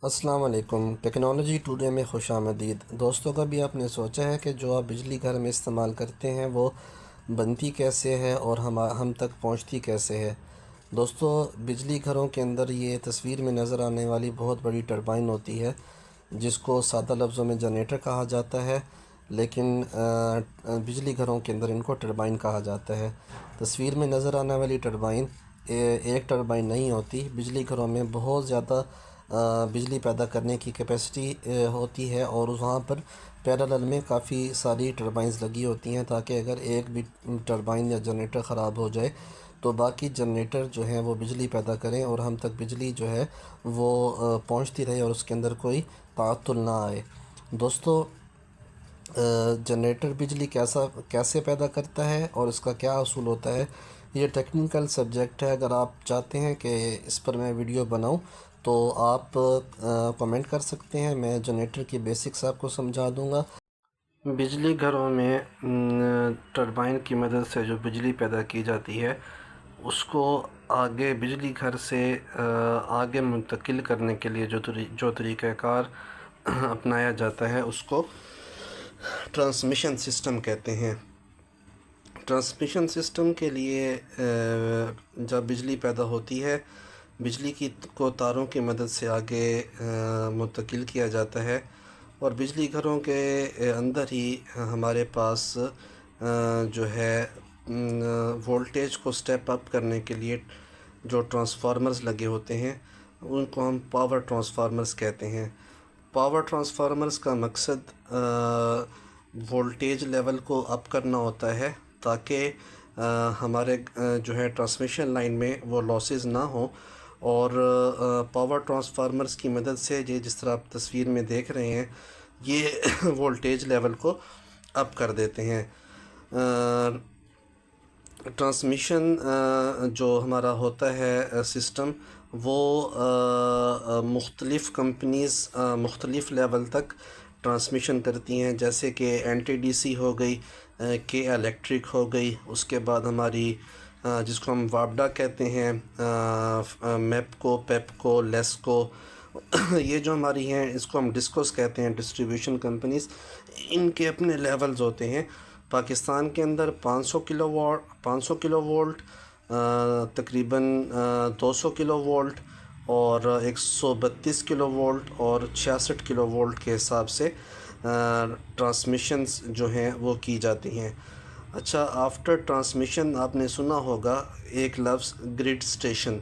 السلام علیکم۔ Technology today میں خوش آمدید۔ دوستوں، کبھی آپ نے سوچا ہے کہ جو آپ بجلی گھر میں استعمال کرتے ہیں وہ بنتی کیسے ہے اور ہم تک پہنچتی کیسے ہے؟ دوستوں، بجلی گھروں کے اندر یہ تصویر میں نظر آنے والی بہت بڑی ٹربائن ہوتی ہے، جس کو سادہ لفظوں میں جنریٹر کہا جاتا ہے، لیکن بجلی گھروں کے اندر ان کو ٹربائن کہا جاتا ہے۔ تصویر میں نظر آنے والی ٹربائن ایک ٹربائن نہیں ہوتی۔ بجلی گھروں میں بہت زیادہ بجلی پیدا کرنے کی کیپیسٹی ہوتی ہے، اور وہاں پر پیرالل میں کافی ساری ٹربائنز لگی ہوتی ہیں، تاکہ اگر ایک بھی ٹربائن یا جنریٹر خراب ہو جائے تو باقی جنریٹر جو ہیں وہ بجلی پیدا کریں اور ہم تک بجلی جو ہے وہ پہنچتی رہے اور اس کے اندر کوئی تعطل نہ آئے۔ دوستو، جنریٹر بجلی کیسے پیدا کرتا ہے اور اس کا کیا اصول ہوتا ہے، یہ ٹیکنیکل سبجیکٹ ہے۔ اگر آپ چاہتے ہیں کہ اس پر میں ویڈیو بناؤں تو آپ کمنٹ کر سکتے ہیں، میں جنریٹر کی بیسکس آپ کو سمجھا دوں گا۔ بجلی گھروں میں ٹربائن کی مدد سے جو بجلی پیدا کی جاتی ہے اس کو آگے بجلی گھر سے آگے منتقل کرنے کے لیے جو طریقہ کار اپنایا جاتا ہے اس کو ٹرانسمیشن سسٹم کہتے ہیں۔ ٹرانسمیشن سسٹم کے لیے جب بجلی پیدا ہوتی ہے، بجلی کو تاروں کی مدد سے آگے منتقل کیا جاتا ہے، اور بجلی گھروں کے اندر ہی ہمارے پاس جو ہے وولٹیج کو سٹیپ اپ کرنے کے لیے جو ٹرانسفارمرز لگے ہوتے ہیں ان کو ہم پاور ٹرانسفارمرز کہتے ہیں۔ پاور ٹرانسفارمرز کا مقصد وولٹیج لیول کو اپ کرنا ہوتا ہے، تاکہ ہمارے جو ہے ٹرانسمیشن لائن میں وہ لاسز نہ ہوں، اور پاور ٹرانسفارمرز کی مدد سے جس طرح آپ تصویر میں دیکھ رہے ہیں یہ وولٹیج لیول کو اپ کر دیتے ہیں۔ ٹرانسمیشن جو ہمارا ہوتا ہے سسٹم، وہ مختلف کمپنیز مختلف لیول تک ٹرانسمیشن کرتی ہیں، جیسے کہ این ٹی ڈی سی ہو گئی، کے الیکٹرک ہو گئی، اس کے بعد ہماری جس کو ہم وابڈا کہتے ہیں، میپکو، پیپکو، لیسکو، یہ جو ہماری ہیں اس کو ہم ڈسکوس کہتے ہیں، ڈسٹریبیوشن کمپنیز۔ ان کے اپنے لیولز ہوتے ہیں۔ پاکستان کے اندر 500 کلو وولٹ، تقریباً 200 کلو وولٹ اور 132 کلو وولٹ اور 66 کلو وولٹ کے حساب سے ٹرانسمیشنز جو ہیں وہ کی جاتی ہیں۔ اچھا، آفٹر ٹرانسمیشن آپ نے سنا ہوگا ایک لفظ گرڈ سٹیشن۔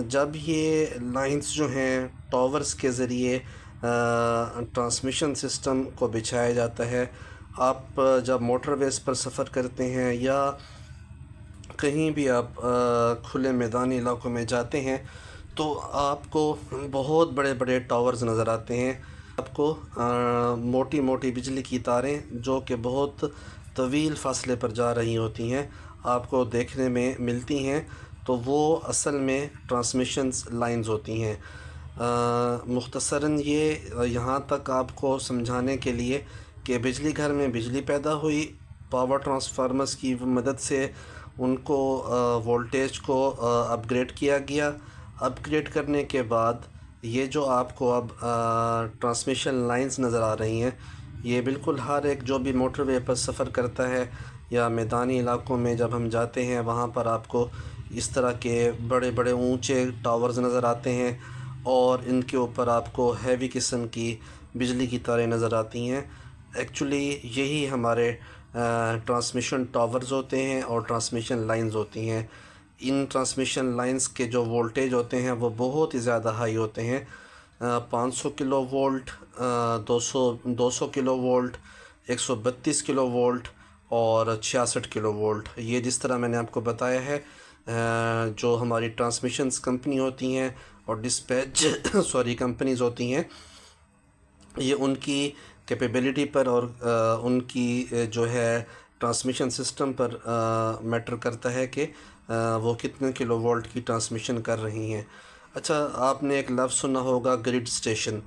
جب یہ لائنز جو ہیں ٹاورز کے ذریعے ٹرانسمیشن سسٹم کو بچھایا جاتا ہے، آپ جب موٹر ویز پر سفر کرتے ہیں یا کہیں بھی آپ کھلے میدانی علاقوں میں جاتے ہیں تو آپ کو بہت بڑے بڑے ٹاورز نظر آتے ہیں۔ آپ کو موٹی موٹی بجلی کی تاریں جو کہ بہت طویل فاصلے پر جا رہی ہوتی ہیں آپ کو دیکھنے میں ملتی ہیں، تو وہ اصل میں ٹرانسمیشنز لائنز ہوتی ہیں۔ مختصراً یہ یہاں تک آپ کو سمجھانے کے لیے کہ بجلی گھر میں بجلی پیدا ہوئی، پاور ٹرانسفارمرز کی مدد سے ان کو وولٹیج کو اپ گریڈ کیا گیا۔ اپ گریڈ کرنے کے بعد یہ جو آپ کو اب ٹرانسمیشن لائنز نظر آ رہی ہیں، یہ بالکل ہر ایک جو بھی موٹر وے پر سفر کرتا ہے یا میدانی علاقوں میں جب ہم جاتے ہیں وہاں پر آپ کو اس طرح کے بڑے بڑے اونچے ٹاورز نظر آتے ہیں، اور ان کے اوپر آپ کو ہیوی قسم کی بجلی کی تاریں نظر آتی ہیں۔ ایکچولی یہی ہمارے ٹرانسمیشن ٹاورز ہوتے ہیں اور ٹرانسمیشن لائنز ہوتی ہیں۔ ان ٹرانسمیشن لائنز کے جو وولٹیج ہوتے ہیں وہ بہت ہی زیادہ ہائی ہوتے ہیں، 500 کلو وولٹ، 200 کلو وولٹ، 132 کلو وولٹ اور 66 کلو وولٹ۔ یہ جس طرح میں نے آپ کو بتایا ہے، جو ہماری ٹرانسمیشنز کمپنی ہوتی ہیں اور ڈسپیچ کمپنیز ہوتی ہیں، یہ ان کی کیپیبلٹی پر اور ان کی جو ہے ٹرانسمیشن سسٹم پر میٹر کرتا ہے کہ وہ کتنے کلو وولٹ کی ٹرانسمیشن کر رہی ہیں۔ اچھا، آپ نے ایک لفظ سنا ہوگا گرڈ سٹیشن،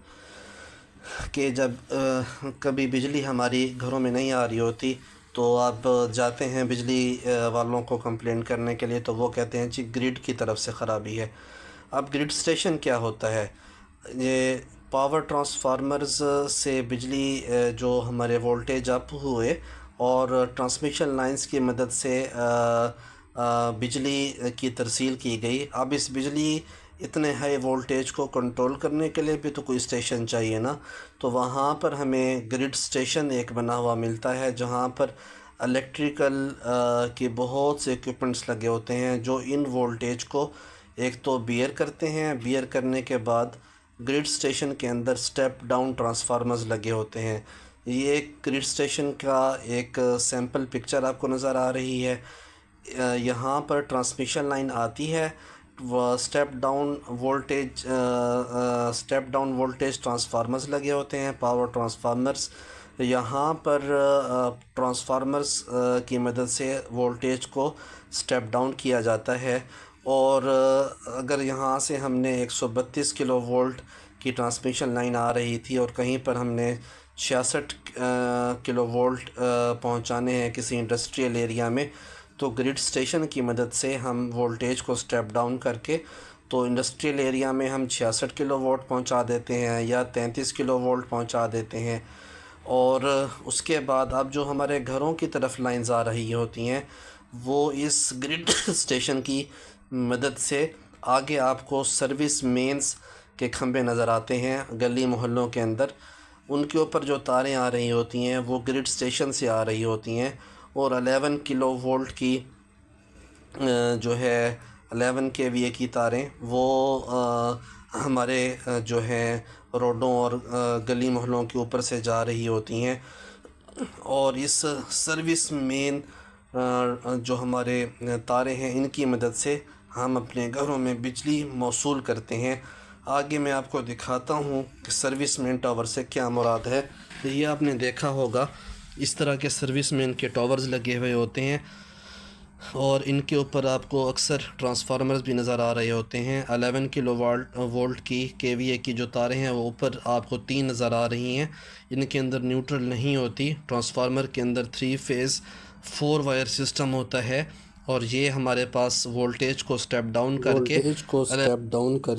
کہ جب کبھی بجلی ہماری گھروں میں نہیں آ رہی ہوتی تو آپ جاتے ہیں بجلی والوں کو کمپلین کرنے کے لیے، تو وہ کہتے ہیں جی گرڈ کی طرف سے خرابی ہے۔ اب گرڈ سٹیشن کیا ہوتا ہے؟ یہ پاور ٹرانسفارمرز سے بجلی جو ہمارے وولٹیج اپ ہوئے اور ٹرانسمیشن لائنز کی مدد سے بجلی کی ترسیل کی گئی. اب اس بجلی اتنے ہائی وولٹیج کو کنٹرول کرنے کے لیے بھی تو کوئی اسٹیشن چاہیے نا. تو وہاں پر ہمیں گرڈ اسٹیشن ایک بنا ہوا ملتا ہے جہاں پر الیکٹریکل کے بہت سے ایکوپمنٹس لگے ہوتے ہیں جو ان وولٹیج کو ایک تو بیئر کرتے ہیں. بیئر کرنے کے بعد گرڈ اسٹیشن کے اندر سٹیپ ڈاؤن ٹرانسفارمرز لگے ہوتے ہیں. یہ ایک گرڈ اسٹیشن کا ایک سیمپل پکچر آپ کو نظر آ رہی ہے. یہاں پر ٹرانسمیشن لائن آتی ہے، وہ سٹیپ ڈاؤن وولٹیج ٹرانسفارمرز لگے ہوتے ہیں، پاور ٹرانسفارمرز. یہاں پر ٹرانسفارمرز کی مدد سے وولٹیج کو سٹیپ ڈاؤن کیا جاتا ہے. اور اگر یہاں سے ہم نے 132 کلو وولٹ کی ٹرانسمیشن لائن آ رہی تھی اور کہیں پر ہم نے 66 کلو وولٹ پہنچانے ہیں کسی انڈسٹریل ایریا میں، تو گرڈ اسٹیشن کی مدد سے ہم وولٹیج کو سٹیپ ڈاؤن کر کے تو انڈسٹریل ایریا میں ہم 66 کلو وولٹ پہنچا دیتے ہیں یا 33 کلو وولٹ پہنچا دیتے ہیں. اور اس کے بعد اب جو ہمارے گھروں کی طرف لائنز آ رہی ہوتی ہیں وہ اس گرڈ اسٹیشن کی مدد سے آگے آپ کو سروس مینز کے کھمبے نظر آتے ہیں گلی محلوں کے اندر. ان کے اوپر جو تاریں آ رہی ہوتی ہیں وہ گرڈ اسٹیشن سے آ رہی ہوتی ہیں اور 11 کلو وولٹ کی جو ہے 11 کے وی اے کی تاریں وہ ہمارے جو ہے روڈوں اور گلی محلوں کے اوپر سے جا رہی ہوتی ہیں. اور اس سروس مین جو ہمارے تاریں ہیں ان کی مدد سے ہم اپنے گھروں میں بجلی موصول کرتے ہیں. آگے میں آپ کو دکھاتا ہوں کہ سروس مین ٹاور سے کیا مراد ہے. یہ آپ نے دیکھا ہوگا اس طرح کے سروس مین کے ٹاورز لگے ہوئے ہوتے ہیں اور ان کے اوپر آپ کو اکثر ٹرانسفارمرز بھی نظر آ رہے ہوتے ہیں. 11 کلو وولٹ کی کے وی اے کی جو تاریں ہیں وہ اوپر آپ کو 3 نظر آ رہی ہیں. ان کے اندر نیوٹرل نہیں ہوتی. ٹرانسفارمر کے اندر 3 فیز 4 وائر سسٹم ہوتا ہے اور یہ ہمارے پاس وولٹیج کو سٹیپ ڈاؤن کر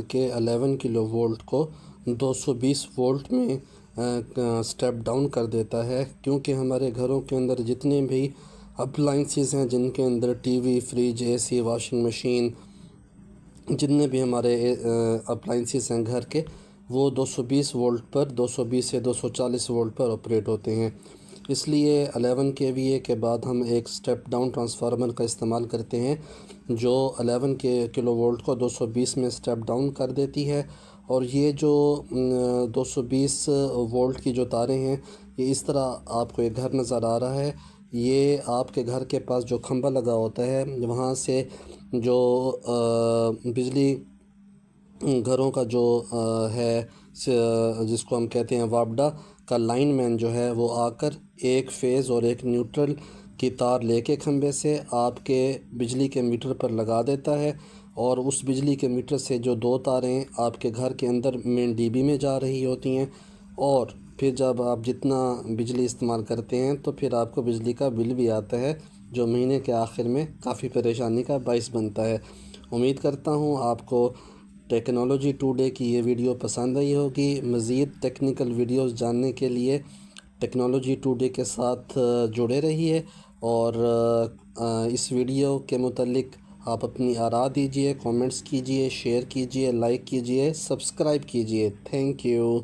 کے 11 کلو وولٹ کو 220 وولٹ میں سٹیپ ڈاؤن کر دیتا ہے. کیونکہ ہمارے گھروں کے اندر جتنے بھی اپلائنسز ہیں جن کے اندر ٹی وی، فریج، اے سی، واشنگ مشین، جتنے بھی ہمارے اپلائنسز ہیں گھر کے، وہ 220 وولٹ پر 220 سے 240 وولٹ پر آپریٹ ہوتے ہیں. اس لیے 11 کے وی اے کے بعد ہم ایک سٹیپ ڈاؤن ٹرانسفارمر کا استعمال کرتے ہیں جو 11 کلو وولٹ کو 220 میں سٹیپ ڈاؤن کر دیتی ہے. اور یہ جو 220 وولٹ کی جو تاریں ہیں یہ اس طرح آپ کو ایک گھر نظر آ رہا ہے. یہ آپ کے گھر کے پاس جو کھمبا لگا ہوتا ہے وہاں سے جو بجلی گھروں کا جو ہے جس کو ہم کہتے ہیں واپڈا کا لائن مین جو ہے وہ آ کر ایک فیز اور ایک نیوٹرل کی تار لے کے کھمبے سے آپ کے بجلی کے میٹر پر لگا دیتا ہے. اور اس بجلی کے میٹر سے جو 2 تاریں آپ کے گھر کے اندر مین ڈی بی میں جا رہی ہوتی ہیں اور پھر جب آپ جتنا بجلی استعمال کرتے ہیں تو پھر آپ کو بجلی کا بل بھی آتا ہے جو مہینے کے آخر میں کافی پریشانی کا باعث بنتا ہے. امید کرتا ہوں آپ کو ٹیکنالوجی ٹوڈے کی یہ ویڈیو پسند آئی ہوگی. مزید ٹیکنیکل ویڈیوز جاننے کے لیے ٹیکنالوجی ٹوڈے کے ساتھ جڑے رہیے اور اس ویڈیو کے متعلق آپ اپنی آراء دیجیے، کامنٹس کیجیے، شیئر کیجیے، لائک کیجیے، سبسکرائب کیجیے. Thank you.